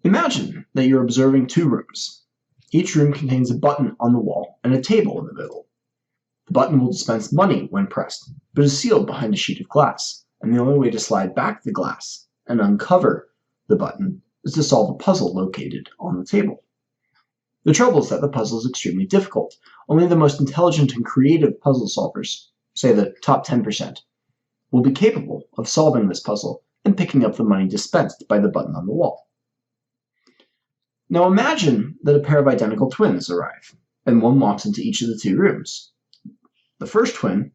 Imagine that you're observing two rooms. Each room contains a button on the wall and a table in the middle. The button will dispense money when pressed, but is sealed behind a sheet of glass, and the only way to slide back the glass and uncover the button is to solve a puzzle located on the table. The trouble is that the puzzle is extremely difficult. Only the most intelligent and creative puzzle solvers, say the top 10%, will be capable of solving this puzzle and picking up the money dispensed by the button on the wall. Now imagine that a pair of identical twins arrive, and one walks into each of the two rooms. The first twin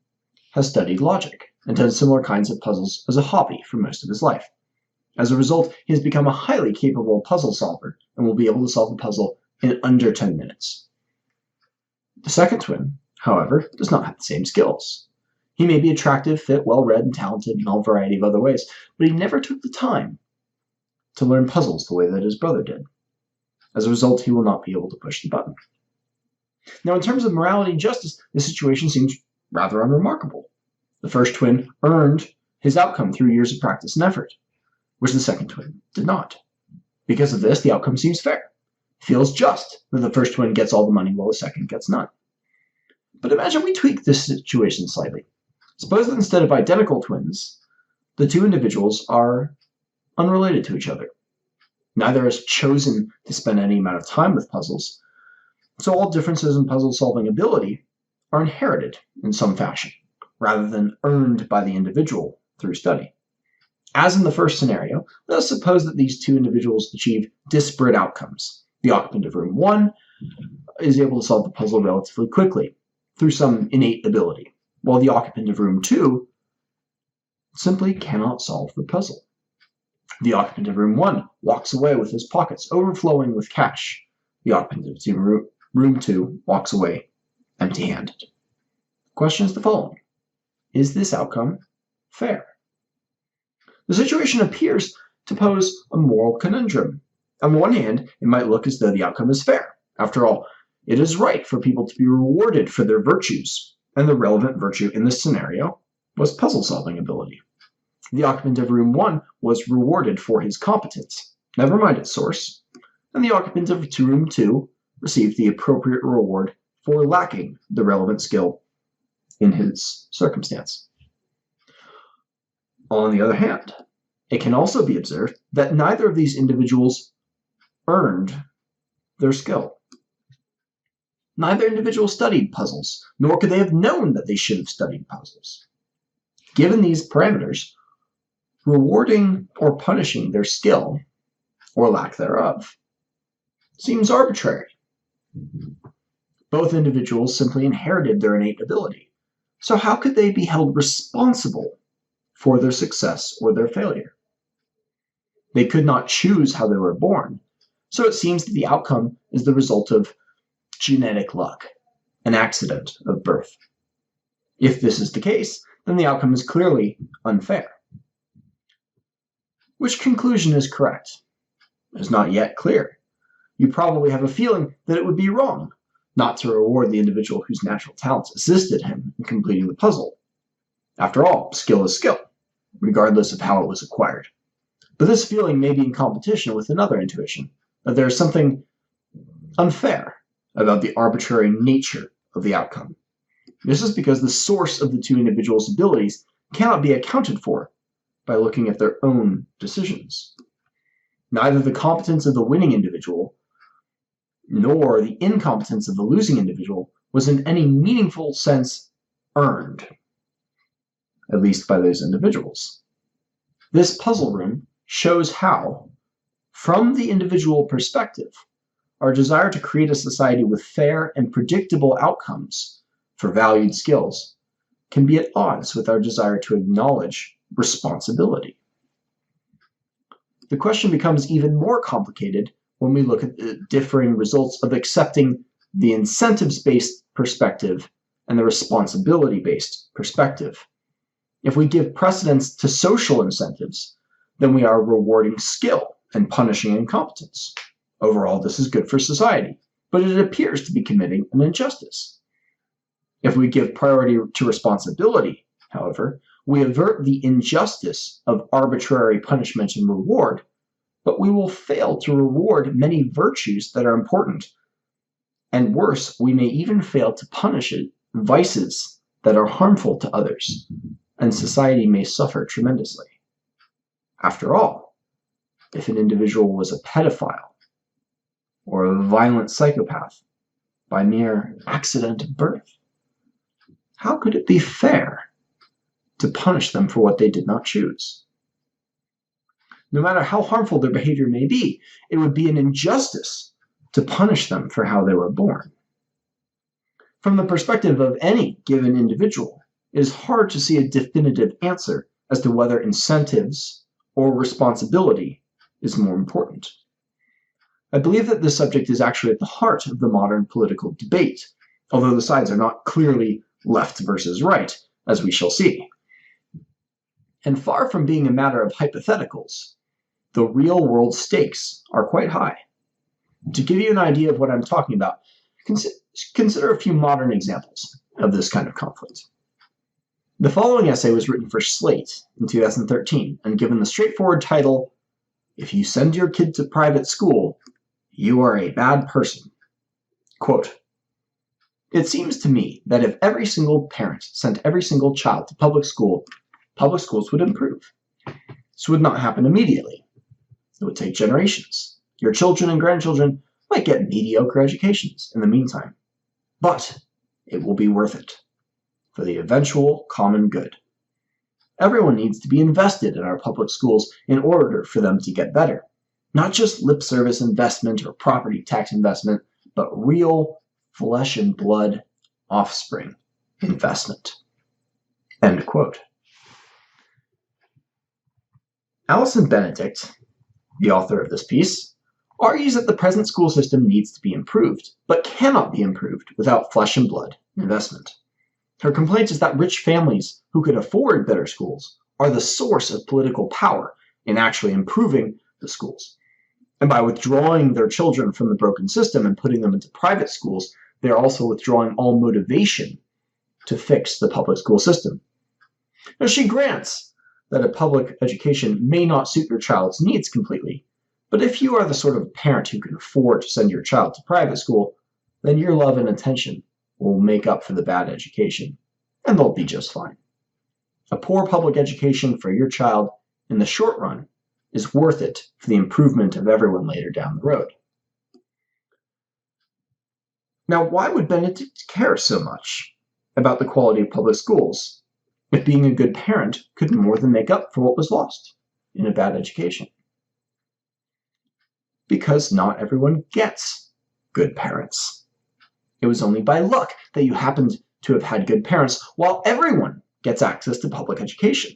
has studied logic and done similar kinds of puzzles as a hobby for most of his life. As a result, he has become a highly capable puzzle solver and will be able to solve the puzzle in under 10 minutes. The second twin, however, does not have the same skills. He may be attractive, fit, well-read, and talented in all variety of other ways, but he never took the time to learn puzzles the way that his brother did. As a result, he will not be able to push the button. Now, in terms of morality and justice, this situation seems rather unremarkable. The first twin earned his outcome through years of practice and effort, which the second twin did not. Because of this, the outcome seems fair. It feels just that the first twin gets all the money while the second gets none. But imagine we tweak this situation slightly. Suppose that instead of identical twins, the two individuals are unrelated to each other. Neither has chosen to spend any amount of time with puzzles, so all differences in puzzle-solving ability are inherited in some fashion, rather than earned by the individual through study. As in the first scenario, let us suppose that these two individuals achieve disparate outcomes. The occupant of room 1 is able to solve the puzzle relatively quickly through some innate ability, while the occupant of room 2 simply cannot solve the puzzle. The occupant of room 1 walks away with his pockets overflowing with cash. The occupant of room 2 walks away empty-handed. The question is the following: is this outcome fair? The situation appears to pose a moral conundrum. On the one hand, it might look as though the outcome is fair. After all, it is right for people to be rewarded for their virtues, and the relevant virtue in this scenario was puzzle-solving ability. The occupant of room 1 was rewarded for his competence, never mind its source, and the occupant of room 2 received the appropriate reward for lacking the relevant skill in his circumstance. On the other hand, it can also be observed that neither of these individuals earned their skill. Neither individual studied puzzles, nor could they have known that they should have studied puzzles. Given these parameters, rewarding or punishing their skill, or lack thereof, seems arbitrary. Both individuals simply inherited their innate ability, so how could they be held responsible for their success or their failure? They could not choose how they were born, so it seems that the outcome is the result of genetic luck, an accident of birth. If this is the case, then the outcome is clearly unfair. Which conclusion is correct? It is not yet clear. You probably have a feeling that it would be wrong not to reward the individual whose natural talents assisted him in completing the puzzle. After all, skill is skill, regardless of how it was acquired. But this feeling may be in competition with another intuition, that there is something unfair about the arbitrary nature of the outcome. This is because the source of the two individuals' abilities cannot be accounted for by looking at their own decisions. Neither the competence of the winning individual nor the incompetence of the losing individual was in any meaningful sense earned, at least by those individuals. This puzzle room shows how, from the individual perspective, our desire to create a society with fair and predictable outcomes for valued skills can be at odds with our desire to acknowledge responsibility. The question becomes even more complicated when we look at the differing results of accepting the incentives-based perspective and the responsibility-based perspective. If we give precedence to social incentives, then we are rewarding skill and punishing incompetence. Overall, this is good for society, but it appears to be committing an injustice. If we give priority to responsibility, however, we avert the injustice of arbitrary punishment and reward but we will fail to reward many virtues that are important. And worse, we may even fail to punish vices that are harmful to others, and society may suffer tremendously. After all, if an individual was a pedophile or a violent psychopath by mere accident of birth, how could it be fair to punish them for what they did not choose? No matter how harmful their behavior may be, it would be an injustice to punish them for how they were born. From the perspective of any given individual, it is hard to see a definitive answer as to whether incentives or responsibility is more important. I believe that this subject is actually at the heart of the modern political debate, although the sides are not clearly left versus right, as we shall see. And far from being a matter of hypotheticals, the real-world stakes are quite high. To give you an idea of what I'm talking about, consider a few modern examples of this kind of conflict. The following essay was written for Slate in 2013 and given the straightforward title, "If you send your kid to private school, you are a bad person." Quote, "It seems to me that if every single parent sent every single child to public schools would improve. This would not happen immediately. It would take generations. Your children and grandchildren might get mediocre educations in the meantime. But it will be worth it for the eventual common good. Everyone needs to be invested in our public schools in order for them to get better. Not just lip service investment or property tax investment, but real flesh and blood offspring investment." End quote. Alison Benedict, the author of this piece, argues that the present school system needs to be improved, but cannot be improved without flesh and blood investment. Her complaint is that rich families who can afford better schools are the source of political power in actually improving the schools. And by withdrawing their children from the broken system and putting them into private schools, they are also withdrawing all motivation to fix the public school system. Now, she grants that a public education may not suit your child's needs completely, but if you are the sort of parent who can afford to send your child to private school, then your love and attention will make up for the bad education, and they'll be just fine. A poor public education for your child in the short run is worth it for the improvement of everyone later down the road. Now, why would Benedict care so much about the quality of public schools if being a good parent could more than make up for what was lost in a bad education? Because not everyone gets good parents. It was only by luck that you happened to have had good parents, while everyone gets access to public education.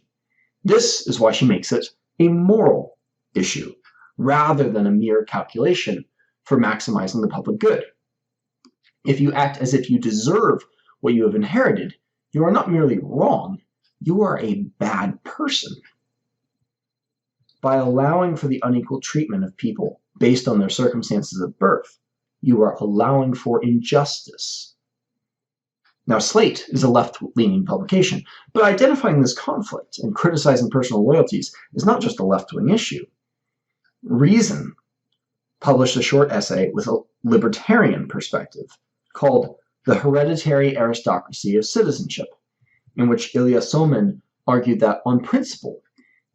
This is why she makes it a moral issue, rather than a mere calculation for maximizing the public good. If you act as if you deserve what you have inherited, you are not merely wrong, you are a bad person. By allowing for the unequal treatment of people based on their circumstances of birth, you are allowing for injustice. Now, Slate is a left-leaning publication, but identifying this conflict and criticizing personal loyalties is not just a left-wing issue. Reason published a short essay with a libertarian perspective called "The Hereditary Aristocracy of Citizenship," in which Ilya Somin argued that, on principle,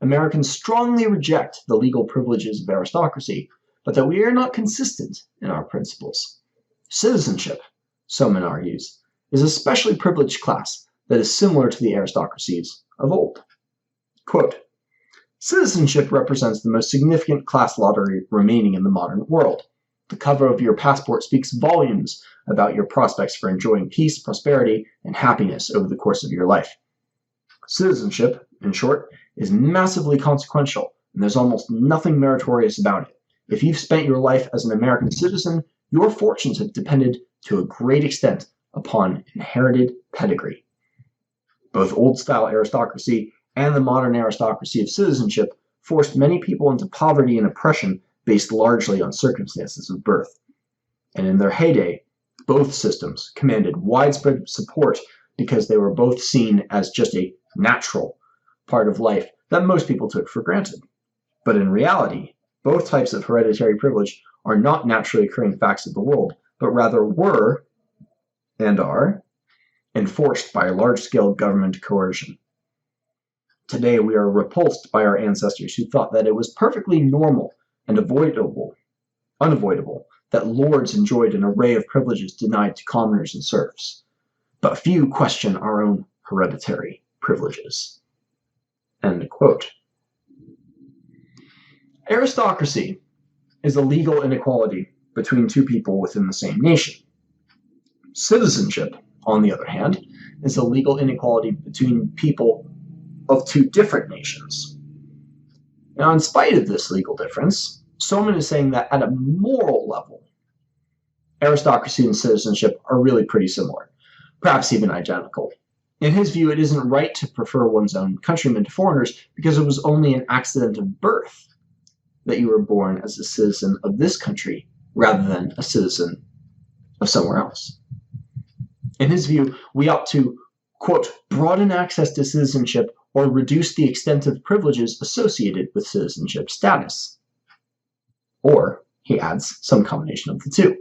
Americans strongly reject the legal privileges of aristocracy, but that we are not consistent in our principles. Citizenship, Somin argues, is a specially privileged class that is similar to the aristocracies of old. Quote, "Citizenship represents the most significant class lottery remaining in the modern world. The cover of your passport speaks volumes about your prospects for enjoying peace, prosperity, and happiness over the course of your life. Citizenship, in short, is massively consequential, and there's almost nothing meritorious about it. If you've spent your life as an American citizen, your fortunes have depended to a great extent upon inherited pedigree. Both old-style aristocracy and the modern aristocracy of citizenship forced many people into poverty and oppression based largely on circumstances of birth. And in their heyday, both systems commanded widespread support because they were both seen as just a natural part of life that most people took for granted. But in reality, Both types of hereditary privilege are not naturally occurring facts of the world, but rather were, and are, enforced by large-scale government coercion. Today we are repulsed by our ancestors who thought that it was perfectly normal and unavoidable that lords enjoyed an array of privileges denied to commoners and serfs. But few question our own hereditary privileges. End quote. Aristocracy is a legal inequality between two people within the same nation. Citizenship, on the other hand, is a legal inequality between people of two different nations. Now, in spite of this legal difference, Soman is saying that at a moral level, aristocracy and citizenship are really pretty similar, perhaps even identical. In his view, it isn't right to prefer one's own countrymen to foreigners because it was only an accident of birth that you were born as a citizen of this country rather than a citizen of somewhere else. In his view, we ought to, quote, broaden access to citizenship or reduce the extent of privileges associated with citizenship status. Or, he adds, some combination of the two.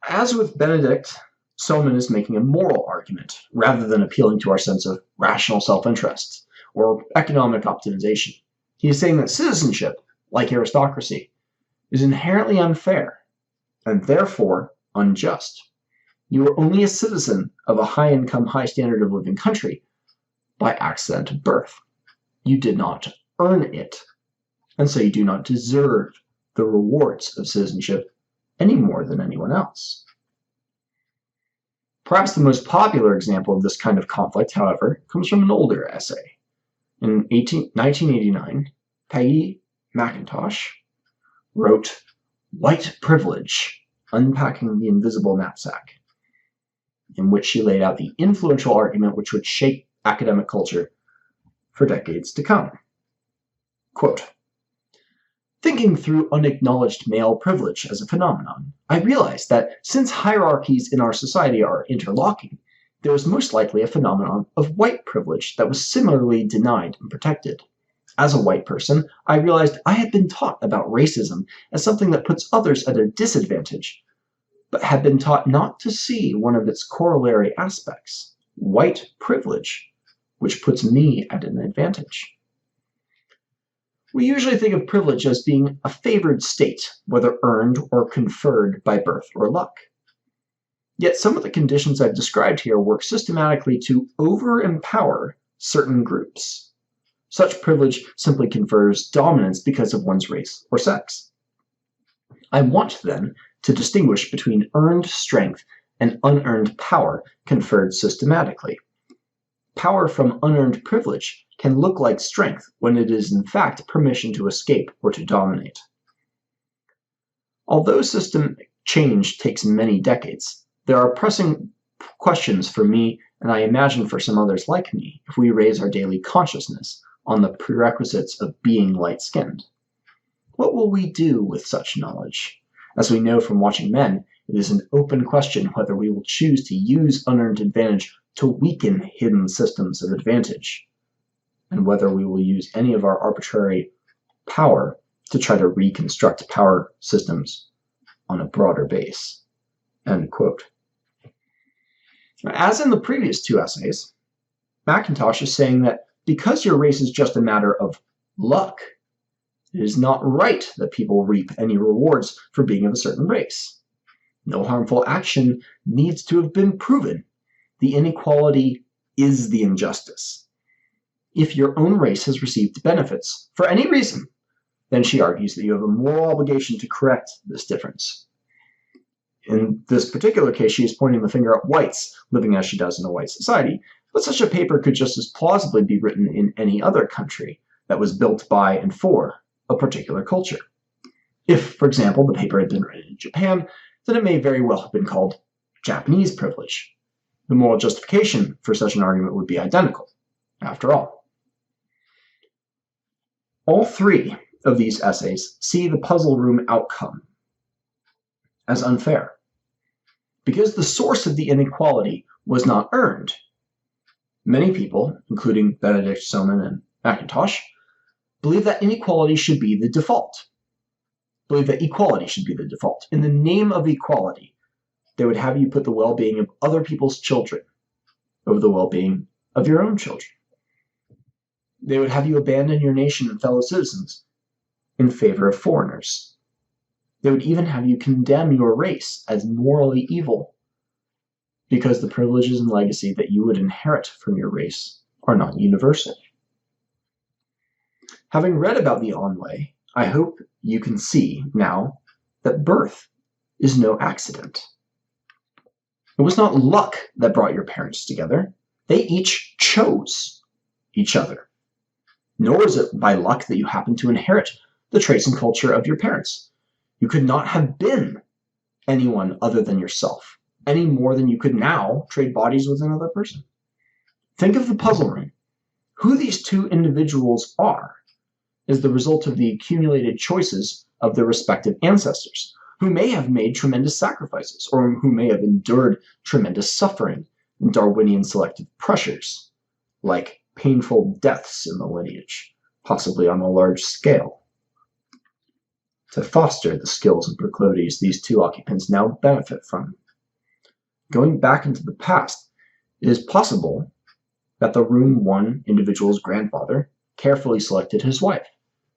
As with Benedict, Soman is making a moral argument rather than appealing to our sense of rational self-interest or economic optimization. He is saying that citizenship, like aristocracy, is inherently unfair and therefore unjust. You are only a citizen of a high-income, high standard of living country by accident of birth. You did not earn it, and so you do not deserve the rewards of citizenship any more than anyone else. Perhaps the most popular example of this kind of conflict, however, comes from an older essay. In 1989, Peggy McIntosh wrote White Privilege, Unpacking the Invisible Knapsack, in which she laid out the influential argument which would shape academic culture for decades to come. Quote, thinking through unacknowledged male privilege as a phenomenon, I realized that since hierarchies in our society are interlocking, there was most likely a phenomenon of white privilege that was similarly denied and protected. As a white person, I realized I had been taught about racism as something that puts others at a disadvantage, but had been taught not to see one of its corollary aspects, white privilege, which puts me at an advantage. We usually think of privilege as being a favored state, whether earned or conferred by birth or luck. Yet some of the conditions I've described here work systematically to over-empower certain groups. Such privilege simply confers dominance because of one's race or sex. I want, then, to distinguish between earned strength and unearned power conferred systematically. Power from unearned privilege can look like strength when it is in fact permission to escape or to dominate. Although system change takes many decades, there are pressing questions for me, and I imagine for some others like me, if we raise our daily consciousness on the prerequisites of being light-skinned. What will we do with such knowledge? As we know from watching men, it is an open question whether we will choose to use unearned advantage to weaken hidden systems of advantage, and whether we will use any of our arbitrary power to try to reconstruct power systems on a broader base. End quote. As in the previous two essays, McIntosh is saying that because your race is just a matter of luck, it is not right that people reap any rewards for being of a certain race. No harmful action needs to have been proven. The inequality is the injustice. If your own race has received benefits for any reason, then she argues that you have a moral obligation to correct this difference. In this particular case, she is pointing the finger at whites living as she does in a white society, but such a paper could just as plausibly be written in any other country that was built by and for a particular culture. If, for example, the paper had been written in Japan, then it may very well have been called Japanese privilege. The moral justification for such an argument would be identical, after all. All three of these essays see the puzzle room outcome as unfair. Because the source of the inequality was not earned, many people, including Benedict, Soman, and McIntosh, believe that inequality should be the default. Believe that equality should be the default. In the name of equality, they would have you put the well-being of other people's children over the well-being of your own children. They would have you abandon your nation and fellow citizens in favor of foreigners. They would even have you condemn your race as morally evil because the privileges and legacy that you would inherit from your race are not universal. Having read about the Anwei, I hope you can see now that birth is no accident. It was not luck that brought your parents together. They each chose each other. Nor is it by luck that you happen to inherit the traits and culture of your parents. You could not have been anyone other than yourself, any more than you could now trade bodies with another person. Think of the puzzle room. Who these two individuals are is the result of the accumulated choices of their respective ancestors, who may have made tremendous sacrifices, or who may have endured tremendous suffering and Darwinian selective pressures, like painful deaths in the lineage, possibly on a large scale, to foster the skills and proclivities these two occupants now benefit from. Going back into the past, it is possible that the Room 1 individual's grandfather carefully selected his wife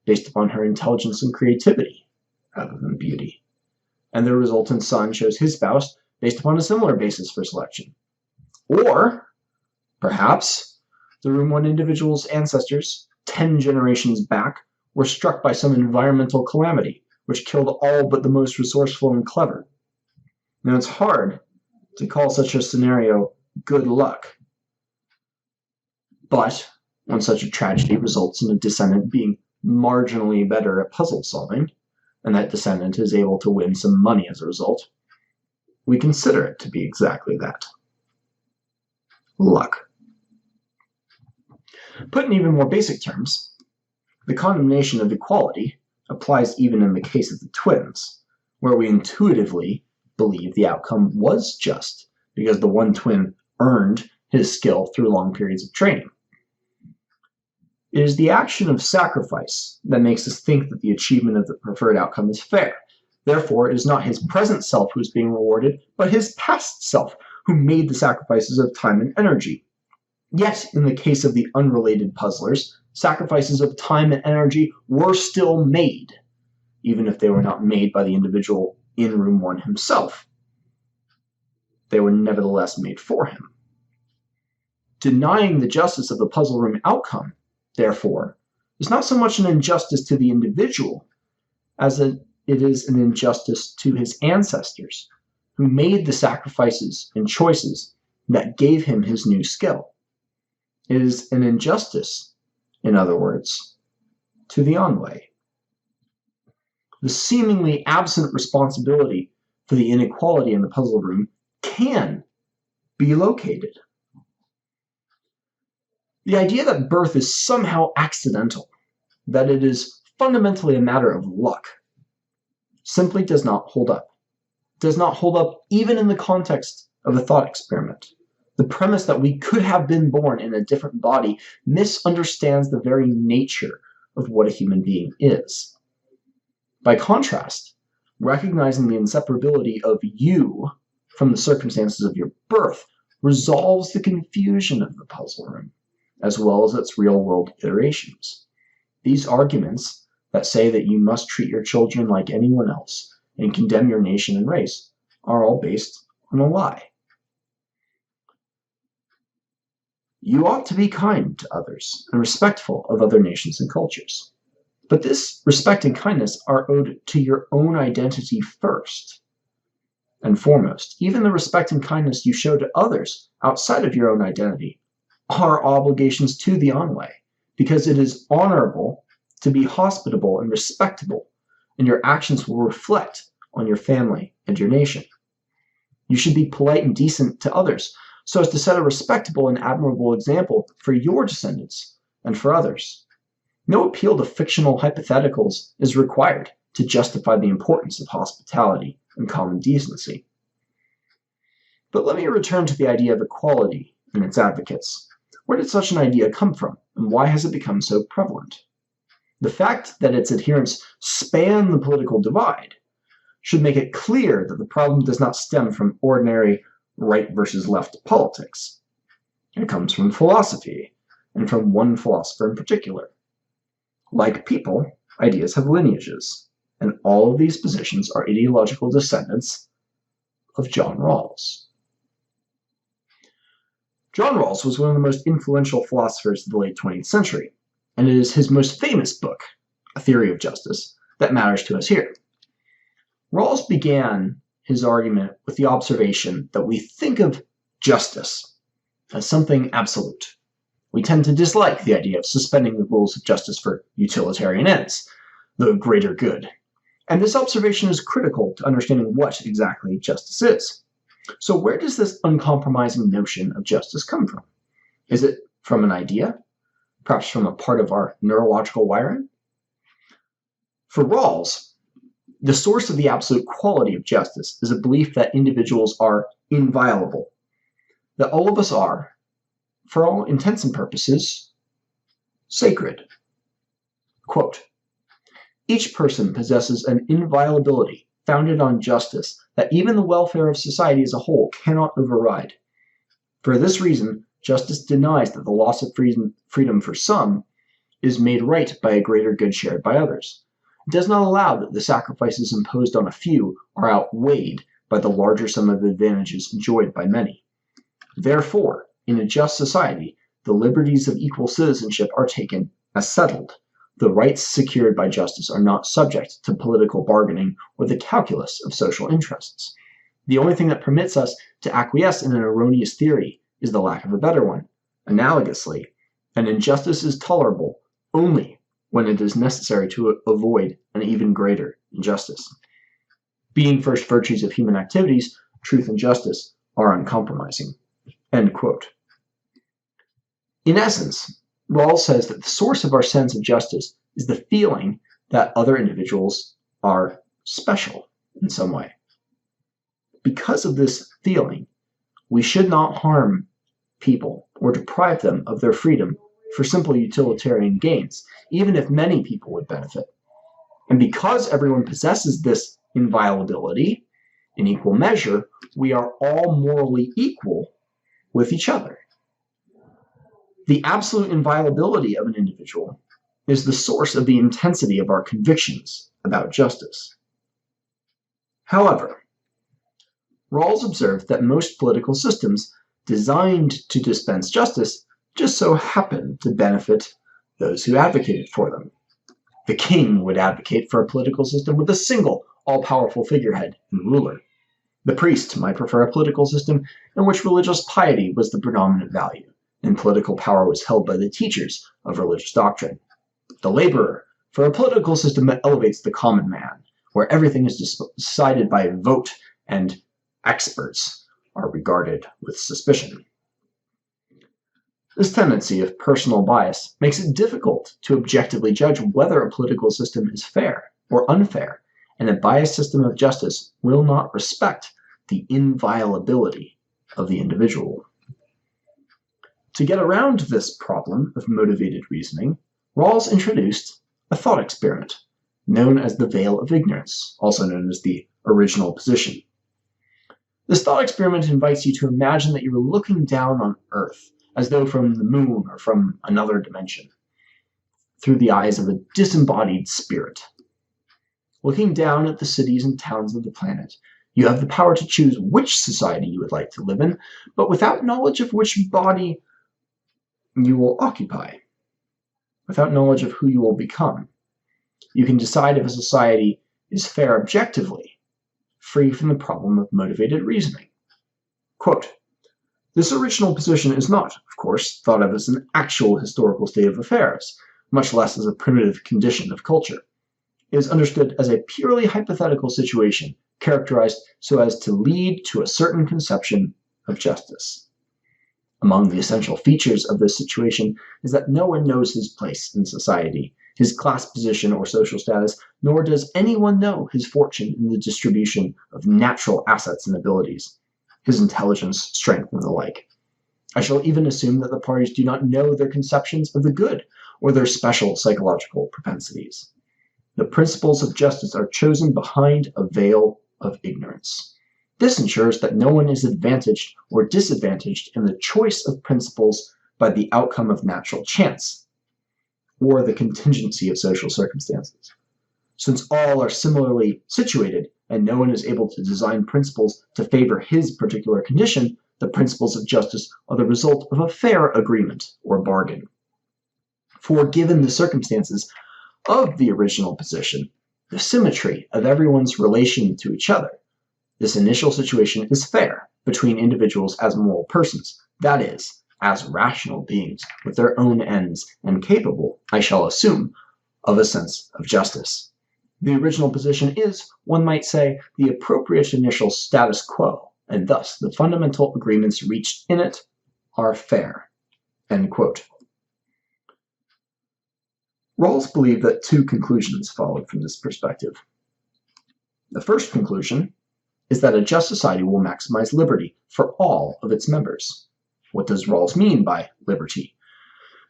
based upon her intelligence and creativity rather than beauty, and the resultant son chose his spouse based upon a similar basis for selection. Or, perhaps, the Room 1 individual's ancestors, 10 generations back, were struck by some environmental calamity, which killed all but the most resourceful and clever. Now, it's hard to call such a scenario good luck, but when such a tragedy results in a descendant being marginally better at puzzle solving, and that descendant is able to win some money as a result, we consider it to be exactly that. Luck. Put in even more basic terms, the condemnation of equality applies even in the case of the twins, where we intuitively believe the outcome was just because the one twin earned his skill through long periods of training. It is the action of sacrifice that makes us think that the achievement of the preferred outcome is fair. Therefore, it is not his present self who is being rewarded, but his past self who made the sacrifices of time and energy. Yet, in the case of the unrelated puzzlers, sacrifices of time and energy were still made, even if they were not made by the individual in Room 1 himself. They were nevertheless made for him. Denying the justice of the puzzle room outcome, therefore, is not so much an injustice to the individual as it is an injustice to his ancestors, who made the sacrifices and choices that gave him his new skill. It is an injustice, in other words, to the Anwei. The seemingly absent responsibility for the inequality in the puzzle room can be located. The idea that birth is somehow accidental, that it is fundamentally a matter of luck, simply does not hold up. Does not hold up even in the context of a thought experiment. The premise that we could have been born in a different body misunderstands the very nature of what a human being is. By contrast, recognizing the inseparability of you from the circumstances of your birth resolves the confusion of the puzzle room, as well as its real-world iterations. These arguments that say that you must treat your children like anyone else and condemn your nation and race are all based on a lie. You ought to be kind to others and respectful of other nations and cultures. But this respect and kindness are owed to your own identity first and foremost. Even the respect and kindness you show to others outside of your own identity are obligations to the Anwei, because it is honorable to be hospitable and respectable, and your actions will reflect on your family and your nation. You should be polite and decent to others, so as to set a respectable and admirable example for your descendants and for others. No appeal to fictional hypotheticals is required to justify the importance of hospitality and common decency. But let me return to the idea of equality and its advocates. Where did such an idea come from, and why has it become so prevalent? The fact that its adherents span the political divide should make it clear that the problem does not stem from ordinary right versus left politics. It comes from philosophy, and from one philosopher in particular. Like people, ideas have lineages, and all of these positions are ideological descendants of John Rawls. John Rawls was one of the most influential philosophers of the late 20th century, and it is his most famous book, A Theory of Justice, that matters to us here. Rawls began his argument with the observation that we think of justice as something absolute. We tend to dislike the idea of suspending the rules of justice for utilitarian ends, the greater good. And this observation is critical to understanding what exactly justice is. So where does this uncompromising notion of justice come from? Is it from an idea? Perhaps from a part of our neurological wiring? For Rawls, the source of the absolute quality of justice is a belief that individuals are inviolable, that all of us are, for all intents and purposes, sacred. Quote, each person possesses an inviolability founded on justice that even the welfare of society as a whole cannot override. For this reason, justice denies that the loss of freedom for some is made right by a greater good shared by others. It does not allow that the sacrifices imposed on a few are outweighed by the larger sum of advantages enjoyed by many. Therefore, in a just society, the liberties of equal citizenship are taken as settled. The rights secured by justice are not subject to political bargaining or the calculus of social interests. The only thing that permits us to acquiesce in an erroneous theory is the lack of a better one. Analogously, an injustice is tolerable only when it is necessary to avoid an even greater injustice. Being first virtues of human activities, truth and justice are uncompromising. End quote. In essence, Rawls says that the source of our sense of justice is the feeling that other individuals are special in some way. Because of this feeling, we should not harm people or deprive them of their freedom for simple utilitarian gains, even if many people would benefit. And because everyone possesses this inviolability in equal measure, we are all morally equal with each other. The absolute inviolability of an individual is the source of the intensity of our convictions about justice. However, Rawls observed that most political systems designed to dispense justice just so happen to benefit those who advocated for them. The king would advocate for a political system with a single, all-powerful figurehead and ruler. The priest might prefer a political system in which religious piety was the predominant value, and political power was held by the teachers of religious doctrine. The laborer for a political system that elevates the common man, where everything is decided by vote and experts are regarded with suspicion. This tendency of personal bias makes it difficult to objectively judge whether a political system is fair or unfair, and a biased system of justice will not respect the inviolability of the individual. To get around this problem of motivated reasoning, Rawls introduced a thought experiment, known as the veil of ignorance, also known as the original position. This thought experiment invites you to imagine that you are looking down on Earth, as though from the moon or from another dimension, through the eyes of a disembodied spirit. Looking down at the cities and towns of the planet, you have the power to choose which society you would like to live in, but without knowledge of which body you will occupy, without knowledge of who you will become. You can decide if a society is fair objectively, free from the problem of motivated reasoning. Quote, this original position is not, of course, thought of as an actual historical state of affairs, much less as a primitive condition of culture. It is understood as a purely hypothetical situation, characterized so as to lead to a certain conception of justice. Among the essential features of this situation is that no one knows his place in society, his class position or social status, nor does anyone know his fortune in the distribution of natural assets and abilities, his intelligence, strength, and the like. I shall even assume that the parties do not know their conceptions of the good, or their special psychological propensities. The principles of justice are chosen behind a veil of ignorance. This ensures that no one is advantaged or disadvantaged in the choice of principles by the outcome of natural chance, or the contingency of social circumstances. Since all are similarly situated, and no one is able to design principles to favor his particular condition, the principles of justice are the result of a fair agreement or bargain. For given the circumstances of the original position, the symmetry of everyone's relation to each other, this initial situation is fair between individuals as moral persons, that is, as rational beings with their own ends and capable, I shall assume, of a sense of justice. The original position is, one might say, the appropriate initial status quo, and thus the fundamental agreements reached in it are fair. End quote. Rawls believed that two conclusions followed from this perspective. The first conclusion is that a just society will maximize liberty for all of its members. What does Rawls mean by liberty?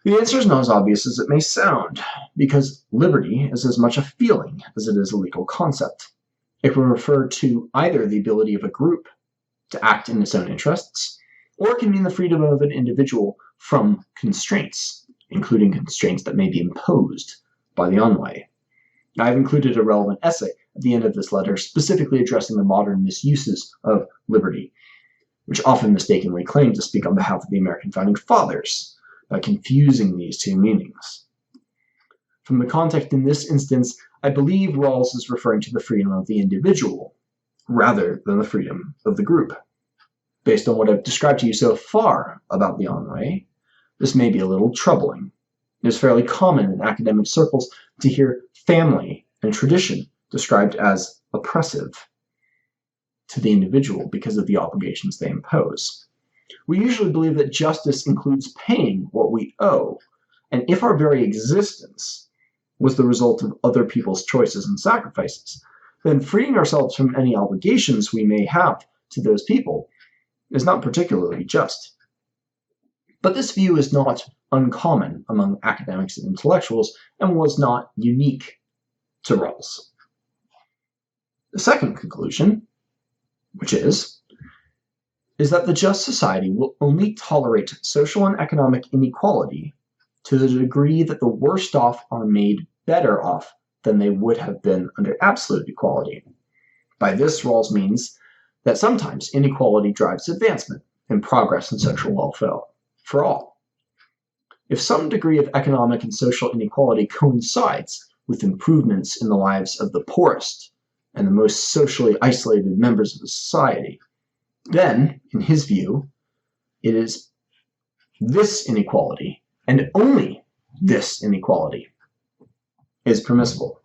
The answer is not as obvious as it may sound, because liberty is as much a feeling as it is a legal concept. It can refer to either the ability of a group to act in its own interests, or it can mean the freedom of an individual from constraints, including constraints that may be imposed by the Anwei. I've included a relevant essay at the end of this letter specifically addressing the modern misuses of liberty, which often mistakenly claim to speak on behalf of the American Founding Fathers by confusing these two meanings. From the context in this instance, I believe Rawls is referring to the freedom of the individual, rather than the freedom of the group. Based on what I've described to you so far about the Anwei, this may be a little troubling. It is fairly common in academic circles to hear family and tradition described as oppressive to the individual because of the obligations they impose. We usually believe that justice includes paying what we owe, and if our very existence was the result of other people's choices and sacrifices, then freeing ourselves from any obligations we may have to those people is not particularly just. But this view is not uncommon among academics and intellectuals, and was not unique to Rawls. The second conclusion, which is that the just society will only tolerate social and economic inequality to the degree that the worst off are made better off than they would have been under absolute equality. By this, Rawls means that sometimes inequality drives advancement and progress in social welfare for all. If some degree of economic and social inequality coincides with improvements in the lives of the poorest and the most socially isolated members of the society, then, in his view, it is this inequality, and only this inequality, is permissible.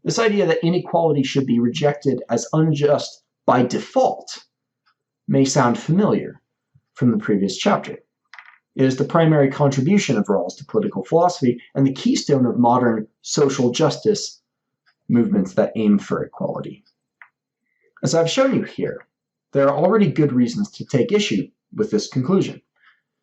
This idea that inequality should be rejected as unjust by default may sound familiar from the previous chapter. It is the primary contribution of Rawls to political philosophy and the keystone of modern social justice movements that aim for equality. As I've shown you here, there are already good reasons to take issue with this conclusion.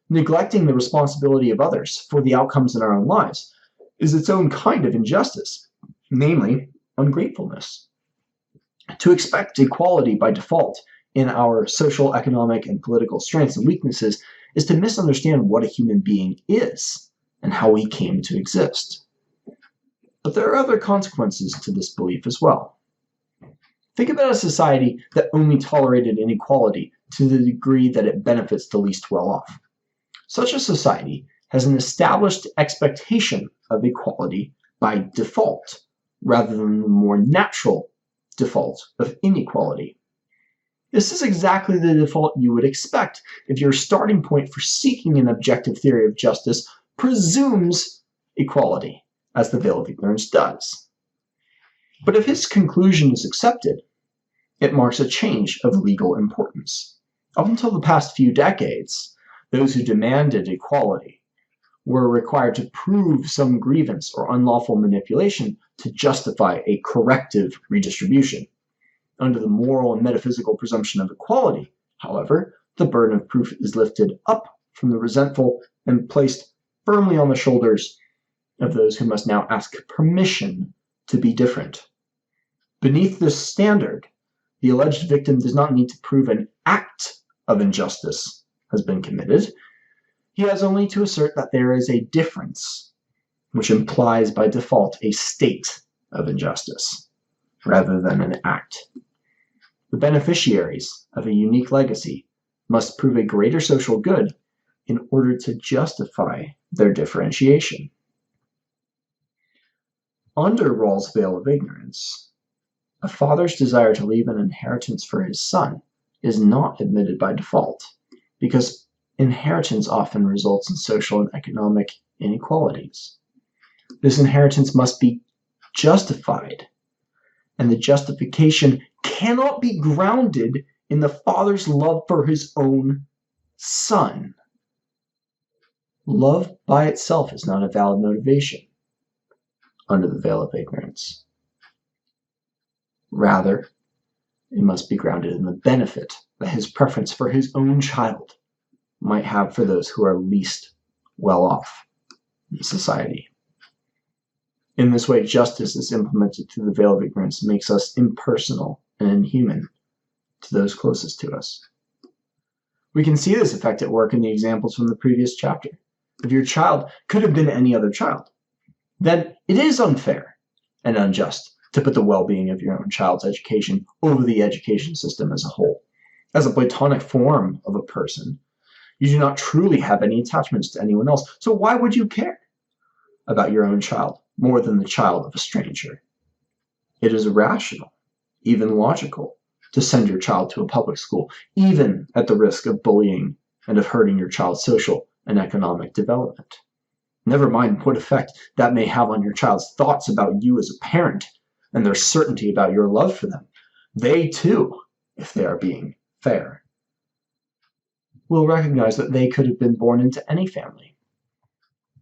Neglecting the responsibility of others for the outcomes in our own lives is its own kind of injustice, namely ungratefulness. To expect equality by default in our social, economic, and political strengths and weaknesses is to misunderstand what a human being is and how we came to exist. But there are other consequences to this belief as well. Think about a society that only tolerated inequality to the degree that it benefits the least well-off. Such a society has an established expectation of equality by default, rather than the more natural default of inequality. This is exactly the default you would expect if your starting point for seeking an objective theory of justice presumes equality, as the veil of ignorance does. But if his conclusion is accepted, it marks a change of legal importance. Up until the past few decades, those who demanded equality were required to prove some grievance or unlawful manipulation to justify a corrective redistribution. Under the moral and metaphysical presumption of equality, however, the burden of proof is lifted up from the resentful and placed firmly on the shoulders of those who must now ask permission to be different. Beneath this standard, the alleged victim does not need to prove an act of injustice has been committed. He has only to assert that there is a difference, which implies by default a state of injustice, rather than an act. The beneficiaries of a unique legacy must prove a greater social good in order to justify their differentiation. Under Rawls' veil of ignorance, a father's desire to leave an inheritance for his son is not admitted by default, because inheritance often results in social and economic inequalities. This inheritance must be justified, and the justification cannot be grounded in the father's love for his own son. Love by itself is not a valid motivation under the veil of ignorance. Rather, it must be grounded in the benefit that his preference for his own child might have for those who are least well off in society. In this way, justice is implemented through the veil of ignorance and makes us impersonal and inhuman to those closest to us. We can see this effect at work in the examples from the previous chapter. If your child could have been any other child, then it is unfair and unjust to put the well-being of your own child's education over the education system as a whole. As a platonic form of a person, you do not truly have any attachments to anyone else, so why would you care about your own child more than the child of a stranger? It is rational, even logical, to send your child to a public school, even at the risk of bullying and of hurting your child's social and economic development. Never mind what effect that may have on your child's thoughts about you as a parent and their certainty about your love for them. They too, if they are being fair, will recognize that they could have been born into any family,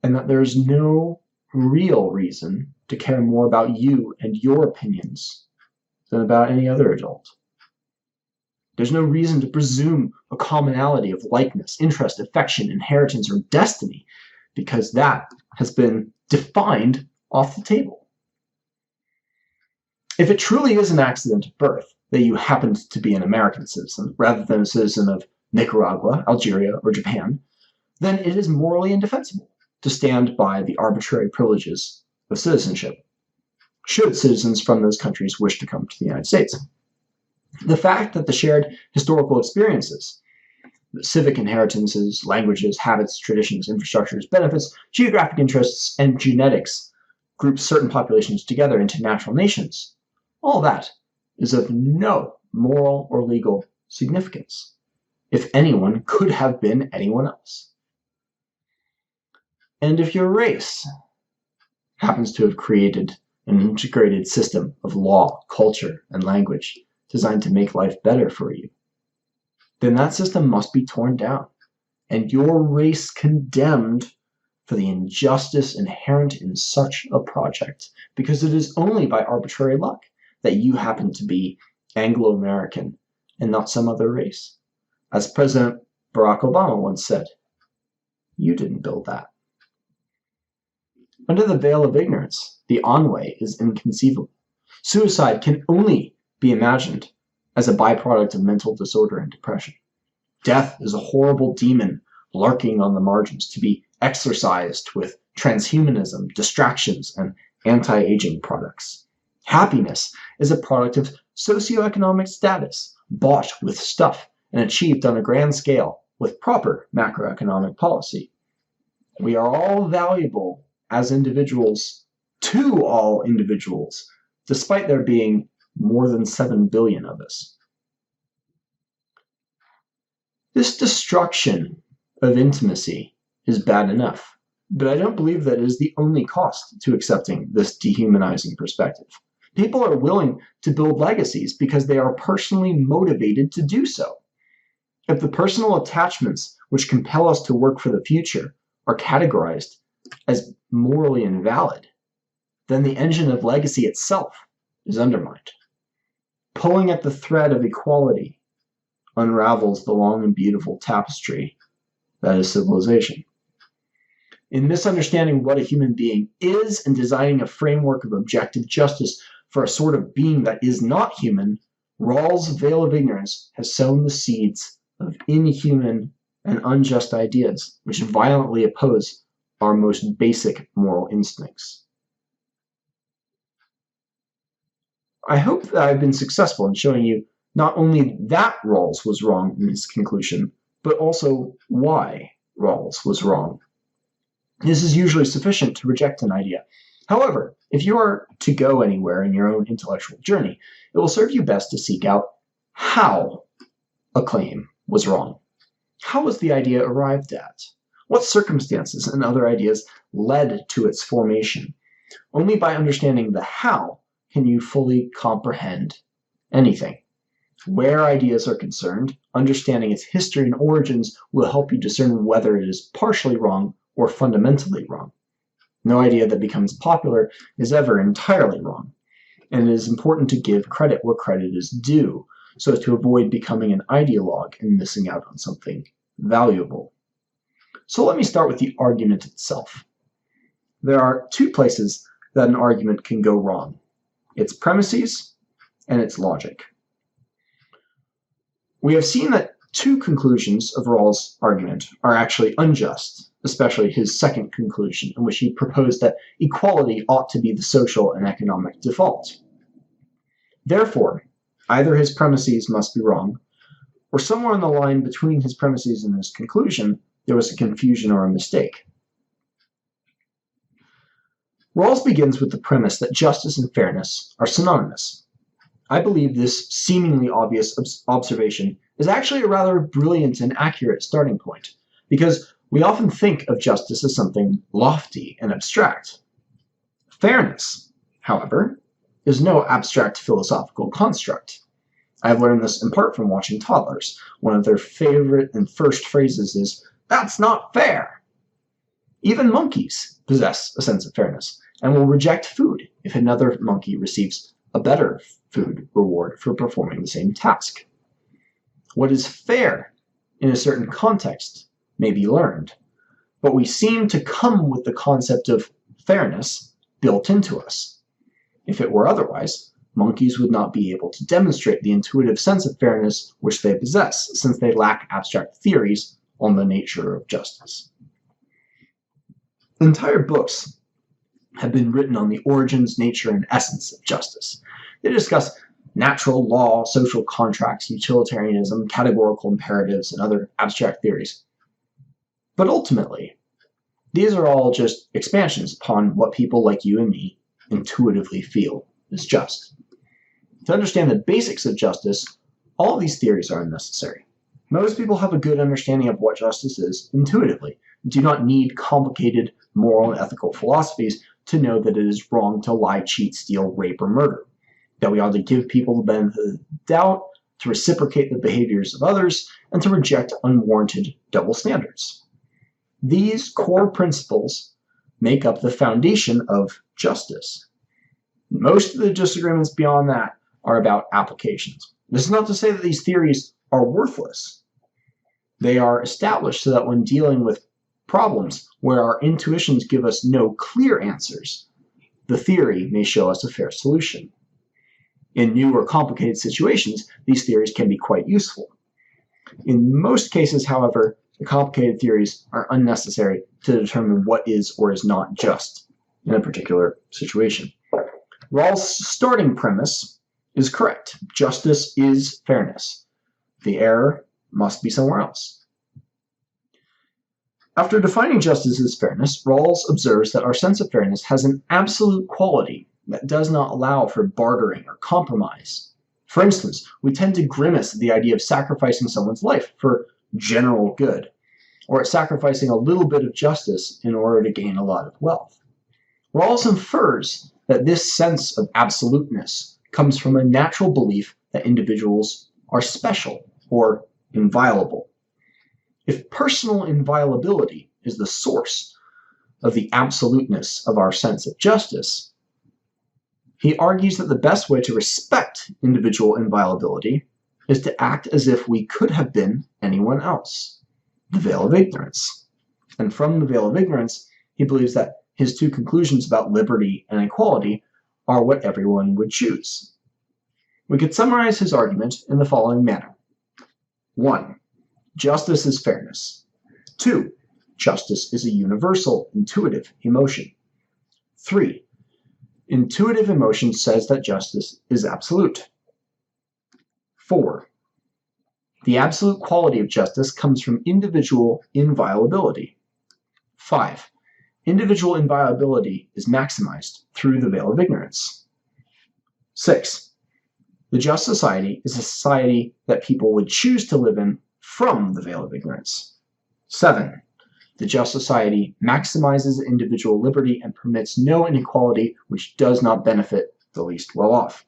and that there is no real reason to care more about you and your opinions than about any other adult. There's no reason to presume a commonality of likeness, interest, affection, inheritance, or destiny, because that has been defined off the table. If it truly is an accident of birth that you happened to be an American citizen rather than a citizen of Nicaragua, Algeria, or Japan, then it is morally indefensible to stand by the arbitrary privileges of citizenship, should citizens from those countries wish to come to the United States. The fact that the shared historical experiences, the civic inheritances, languages, habits, traditions, infrastructures, benefits, geographic interests, and genetics group certain populations together into natural nations, all that is of no moral or legal significance, if anyone could have been anyone else. And if your race happens to have created an integrated system of law, culture, and language designed to make life better for you, then that system must be torn down, and your race condemned for the injustice inherent in such a project, because it is only by arbitrary luck that you happen to be Anglo-American and not some other race. As President Barack Obama once said, "You didn't build that." Under the veil of ignorance, the Anwei is inconceivable. Suicide can only be imagined as a byproduct of mental disorder and depression. Death is a horrible demon lurking on the margins to be exorcised with transhumanism, distractions, and anti-aging products. Happiness is a product of socioeconomic status, bought with stuff and achieved on a grand scale with proper macroeconomic policy. We are all valuable as individuals to all individuals, despite there being more than 7 billion of us. This destruction of intimacy is bad enough, but I don't believe that it is the only cost to accepting this dehumanizing perspective. People are willing to build legacies because they are personally motivated to do so. If the personal attachments which compel us to work for the future are categorized as morally invalid, then the engine of legacy itself is undermined. Pulling at the thread of equality unravels the long and beautiful tapestry that is civilization. In misunderstanding what a human being is and designing a framework of objective justice for a sort of being that is not human, Rawls' veil of ignorance has sown the seeds of inhuman and unjust ideas, which violently oppose our most basic moral instincts. I hope that I've been successful in showing you not only that Rawls was wrong in his conclusion, but also why Rawls was wrong. This is usually sufficient to reject an idea. However, if you are to go anywhere in your own intellectual journey, it will serve you best to seek out how a claim was wrong. How was the idea arrived at? What circumstances and other ideas led to its formation? Only by understanding the how can you fully comprehend anything. Where ideas are concerned, understanding its history and origins will help you discern whether it is partially wrong or fundamentally wrong. No idea that becomes popular is ever entirely wrong, and it is important to give credit where credit is due, so as to avoid becoming an ideologue and missing out on something valuable. So let me start with the argument itself. There are two places that an argument can go wrong: its premises and its logic. We have seen that two conclusions of Rawls' argument are actually unjust, especially his second conclusion, in which he proposed that equality ought to be the social and economic default. Therefore, either his premises must be wrong, or somewhere on the line between his premises and his conclusion, there was a confusion or a mistake. Rawls begins with the premise that justice and fairness are synonymous. I believe this seemingly obvious observation is actually a rather brilliant and accurate starting point, because we often think of justice as something lofty and abstract. Fairness, however, is no abstract philosophical construct. I've learned this in part from watching toddlers. One of their favorite and first phrases is, "That's not fair." Even monkeys possess a sense of fairness and will reject food if another monkey receives a better food reward for performing the same task. What is fair in a certain context may be learned, but we seem to come with the concept of fairness built into us. If it were otherwise, monkeys would not be able to demonstrate the intuitive sense of fairness which they possess, since they lack abstract theories on the nature of justice. Entire books have been written on the origins, nature, and essence of justice. They discuss natural law, social contracts, utilitarianism, categorical imperatives, and other abstract theories. But ultimately, these are all just expansions upon what people like you and me intuitively feel is just. To understand the basics of justice, all of these theories are unnecessary. Most people have a good understanding of what justice is intuitively, and do not need complicated moral and ethical philosophies to know that it is wrong to lie, cheat, steal, rape, or murder, that we ought to give people the benefit of the doubt, to reciprocate the behaviors of others, and to reject unwarranted double standards. These core principles make up the foundation of justice. Most of the disagreements beyond that are about applications. This is not to say that these theories are worthless. They are established so that when dealing with problems where our intuitions give us no clear answers, the theory may show us a fair solution. In new or complicated situations, these theories can be quite useful. In most cases, however, the complicated theories are unnecessary to determine what is or is not just in a particular situation. Rawls' starting premise is correct. Justice is fairness. The error must be somewhere else. After defining justice as fairness, Rawls observes that our sense of fairness has an absolute quality that does not allow for bartering or compromise. For instance, we tend to grimace at the idea of sacrificing someone's life for general good, or at sacrificing a little bit of justice in order to gain a lot of wealth. Rawls infers that this sense of absoluteness comes from a natural belief that individuals are special or inviolable. If personal inviolability is the source of the absoluteness of our sense of justice, he argues that the best way to respect individual inviolability is to act as if we could have been anyone else, the veil of ignorance. And from the veil of ignorance, He believes that his two conclusions about liberty and equality are what everyone would choose. We could summarize his argument in the following manner. 1. Justice is fairness. 2. Justice is a universal, intuitive emotion. 3. Intuitive emotion says that justice is absolute. 4. The absolute quality of justice comes from individual inviolability. 5. Individual inviolability is maximized through the veil of ignorance. 6. The just society is a society that people would choose to live in from the veil of ignorance. 7. The just society maximizes individual liberty and permits no inequality which does not benefit the least well-off.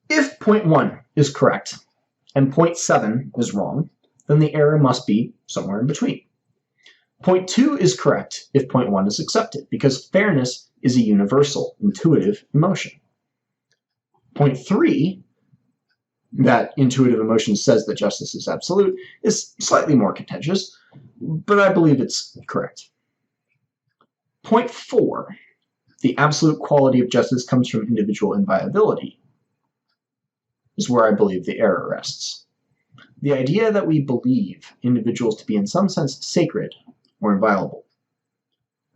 If point 1 is correct and point 7 is wrong, then the error must be somewhere in between. Point 2 is correct if point 1 is accepted, because fairness is a universal, intuitive emotion. Point 3, that intuitive emotion says that justice is absolute, is slightly more contentious, but I believe it's correct. Point 4, the absolute quality of justice comes from individual inviolability, is where I believe the error rests. The idea that we believe individuals to be in some sense sacred or inviolable.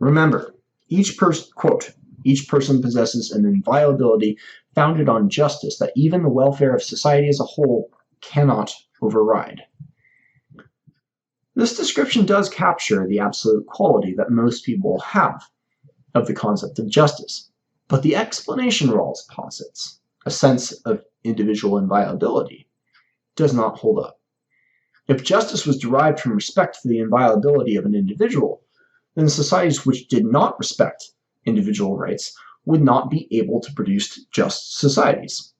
Remember, each person possesses an inviolability founded on justice that even the welfare of society as a whole cannot override. This description does capture the absolute quality that most people have of the concept of justice, but the explanation Rawls posits, a sense of individual inviolability, does not hold up. If justice was derived from respect for the inviolability of an individual, then societies which did not respect individual rights would not be able to produce just societies.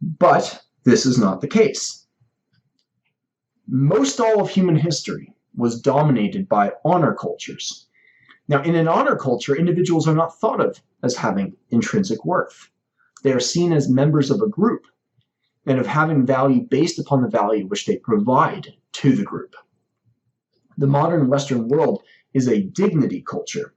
But this is not the case. Most all of human history was dominated by honor cultures. Now, in an honor culture, individuals are not thought of as having intrinsic worth. They are seen as members of a group and of having value based upon the value which they provide to the group. The modern Western world is a dignity culture,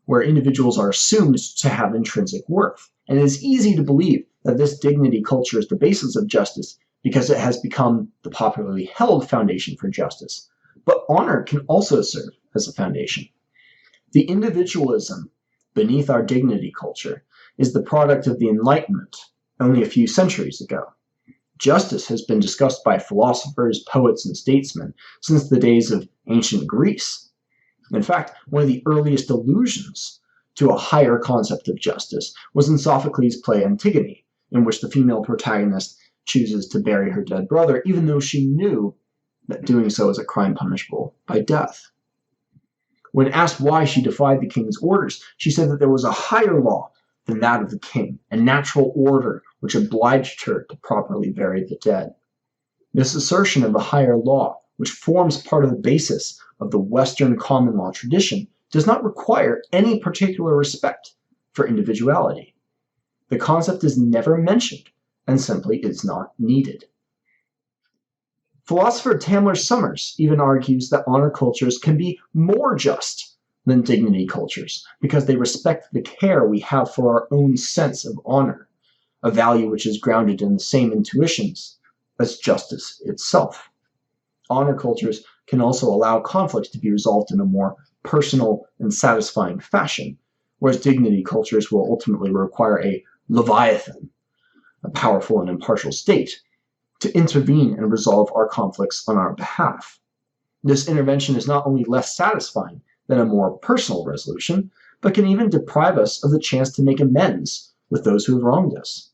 where individuals are assumed to have intrinsic worth. And it is easy to believe that this dignity culture is the basis of justice because it has become the popularly held foundation for justice. But honor can also serve as a foundation. The individualism beneath our dignity culture is the product of the Enlightenment only a few centuries ago. Justice has been discussed by philosophers, poets, and statesmen since the days of ancient Greece. In fact, one of the earliest allusions to a higher concept of justice was in Sophocles' play Antigone, in which the female protagonist chooses to bury her dead brother, even though she knew that doing so is a crime punishable by death. When asked why she defied the king's orders, she said that there was a higher law than that of the king, a natural order which obliged her to properly bury the dead. This assertion of a higher law, which forms part of the basis of the Western common law tradition, does not require any particular respect for individuality. The concept is never mentioned and simply is not needed. Philosopher Tamler Summers even argues that honor cultures can be more just than dignity cultures because they respect the care we have for our own sense of honor, a value which is grounded in the same intuitions as justice itself. Honor cultures can also allow conflicts to be resolved in a more personal and satisfying fashion, whereas dignity cultures will ultimately require a leviathan, a powerful and impartial state, to intervene and resolve our conflicts on our behalf. This intervention is not only less satisfying than a more personal resolution, but can even deprive us of the chance to make amends with those who have wronged us.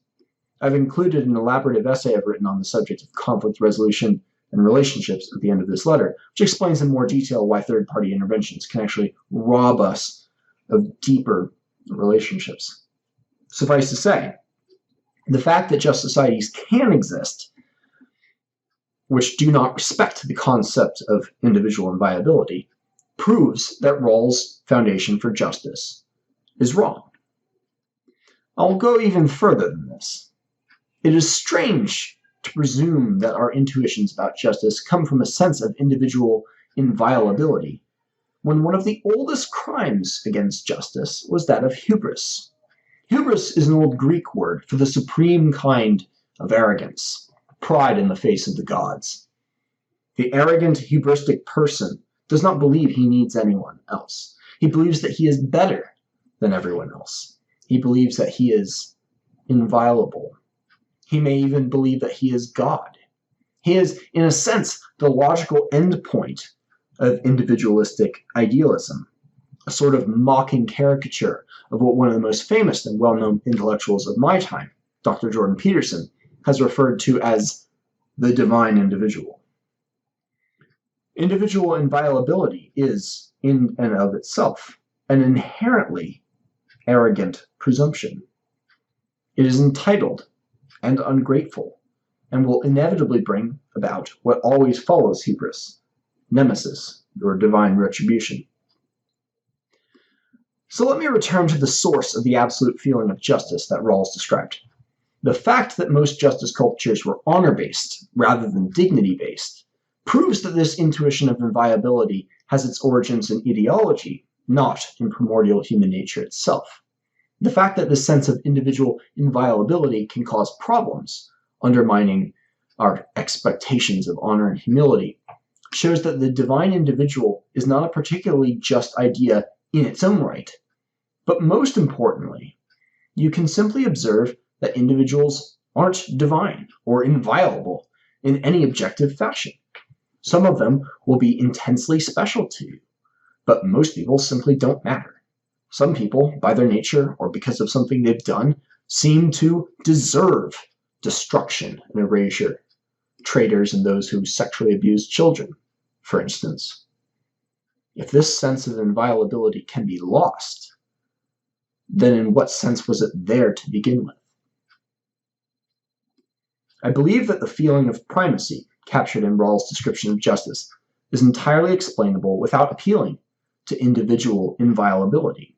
I've included an elaborative essay I've written on the subject of conflict resolution and relationships at the end of this letter, which explains in more detail why third-party interventions can actually rob us of deeper relationships. Suffice to say, the fact that just societies can exist which do not respect the concept of individual inviolability proves that Rawls' foundation for justice is wrong. I'll go even further than this. It is strange to presume that our intuitions about justice come from a sense of individual inviolability, when one of the oldest crimes against justice was that of hubris. Hubris is an old Greek word for the supreme kind of arrogance, pride in the face of the gods. The arrogant, hubristic person does not believe he needs anyone else. He believes that he is better than everyone else. He believes that he is inviolable. He may even believe that he is God. He is, in a sense, the logical endpoint of individualistic idealism, a sort of mocking caricature of what one of the most famous and well-known intellectuals of my time, Dr. Jordan Peterson, has referred to as the divine individual. Individual inviolability is, in and of itself, an inherently arrogant presumption. It is entitled and ungrateful, and will inevitably bring about what always follows hubris, nemesis, or divine retribution. So let me return to the source of the absolute feeling of justice that Rawls described. The fact that most justice cultures were honor-based rather than dignity-based proves that this intuition of inviolability has its origins in ideology, not in primordial human nature itself. The fact that this sense of individual inviolability can cause problems, undermining our expectations of honor and humility, shows that the divine individual is not a particularly just idea in its own right. But most importantly, you can simply observe that individuals aren't divine or inviolable in any objective fashion. Some of them will be intensely special to you, but most people simply don't matter. Some people, by their nature or because of something they've done, seem to deserve destruction and erasure. Traitors and those who sexually abuse children, for instance. If this sense of inviolability can be lost, then in what sense was it there to begin with? I believe that the feeling of primacy captured in Rawls' description of justice is entirely explainable without appealing to individual inviolability.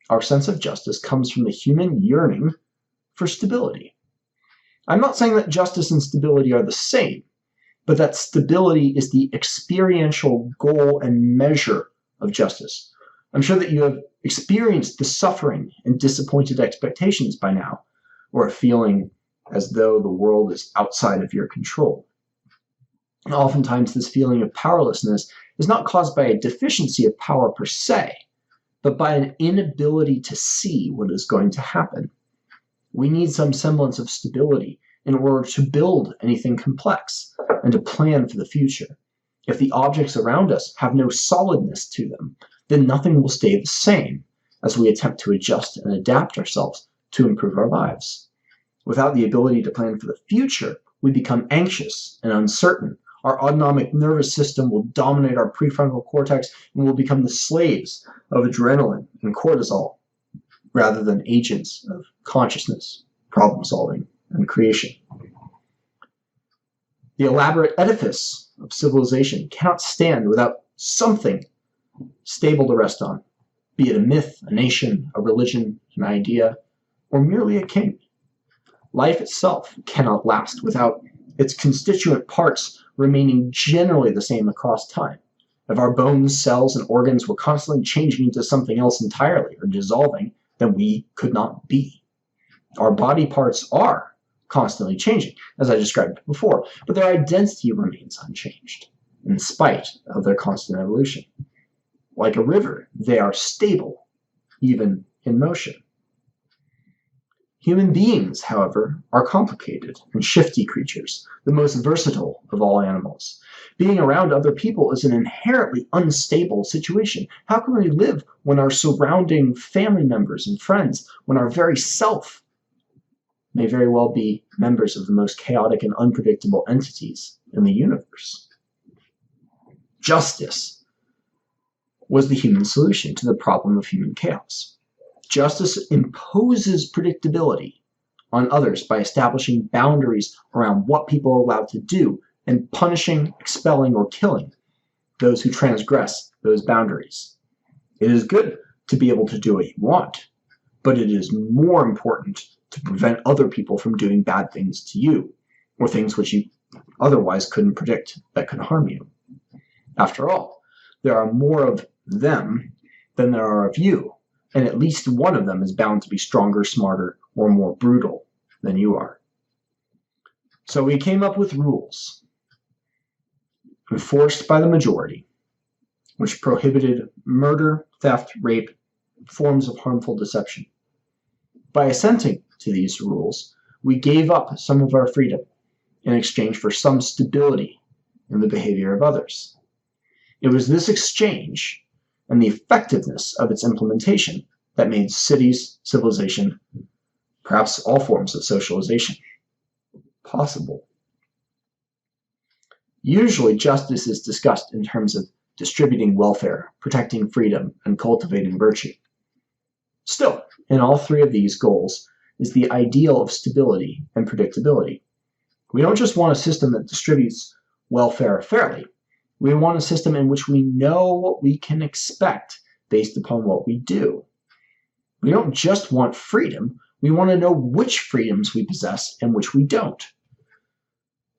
Our sense of justice comes from the human yearning for stability. I'm not saying that justice and stability are the same, but that stability is the experiential goal and measure of justice. I'm sure that you have experienced the suffering and disappointed expectations by now, or a feeling as though the world is outside of your control. And oftentimes this feeling of powerlessness is not caused by a deficiency of power per se, but by an inability to see what is going to happen. We need some semblance of stability in order to build anything complex and to plan for the future. If the objects around us have no solidness to them, then nothing will stay the same as we attempt to adjust and adapt ourselves to improve our lives. Without the ability to plan for the future, we become anxious and uncertain. Our autonomic nervous system will dominate our prefrontal cortex and we'll become the slaves of adrenaline and cortisol rather than agents of consciousness, problem solving, and creation. The elaborate edifice of civilization cannot stand without something stable to rest on, be it a myth, a nation, a religion, an idea, or merely a king. Life itself cannot last without its constituent parts remaining generally the same across time. If our bones, cells, and organs were constantly changing into something else entirely or dissolving, then we could not be. Our body parts are constantly changing, as I described before, but their identity remains unchanged, in spite of their constant evolution. Like a river, they are stable, even in motion. Human beings, however, are complicated and shifty creatures, the most versatile of all animals. Being around other people is an inherently unstable situation. How can we live when our surrounding family members and friends, when our very self may very well be members of the most chaotic and unpredictable entities in the universe? Justice was the human solution to the problem of human chaos. Justice imposes predictability on others by establishing boundaries around what people are allowed to do and punishing, expelling, or killing those who transgress those boundaries. It is good to be able to do what you want, but it is more important to prevent other people from doing bad things to you, or things which you otherwise couldn't predict that could harm you. After all, there are more of them than there are of you, and at least one of them is bound to be stronger, smarter, or more brutal than you are. So we came up with rules enforced by the majority, which prohibited murder, theft, rape, forms of harmful deception. By assenting to these rules, we gave up some of our freedom in exchange for some stability in the behavior of others. It was this exchange and the effectiveness of its implementation that made cities, civilization, perhaps all forms of socialization, possible. Usually, justice is discussed in terms of distributing welfare, protecting freedom, and cultivating virtue. Still, in all three of these goals is the ideal of stability and predictability. We don't just want a system that distributes welfare fairly. We want a system in which we know what we can expect based upon what we do. We don't just want freedom, we want to know which freedoms we possess and which we don't.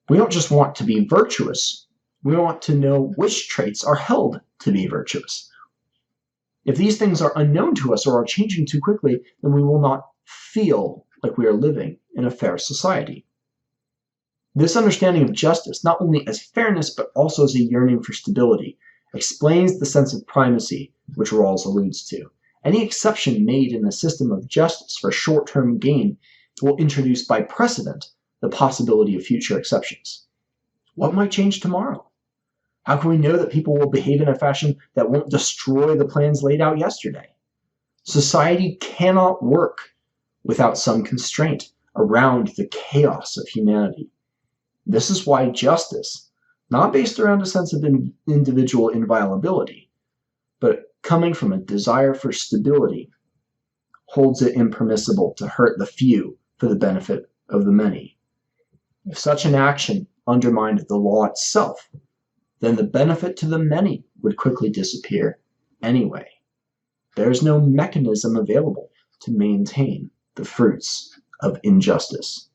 We don't just want to be virtuous, we want to know which traits are held to be virtuous. If these things are unknown to us or are changing too quickly, then we will not feel like we are living in a fair society. This understanding of justice, not only as fairness but also as a yearning for stability, explains the sense of primacy which Rawls alludes to. Any exception made in a system of justice for short-term gain will introduce by precedent the possibility of future exceptions. What might change tomorrow? How can we know that people will behave in a fashion that won't destroy the plans laid out yesterday? Society cannot work without some constraint around the chaos of humanity. This is why justice, not based around a sense of individual inviolability, but coming from a desire for stability, holds it impermissible to hurt the few for the benefit of the many. If such an action undermined the law itself, then the benefit to the many would quickly disappear anyway. There is no mechanism available to maintain the fruits of injustice.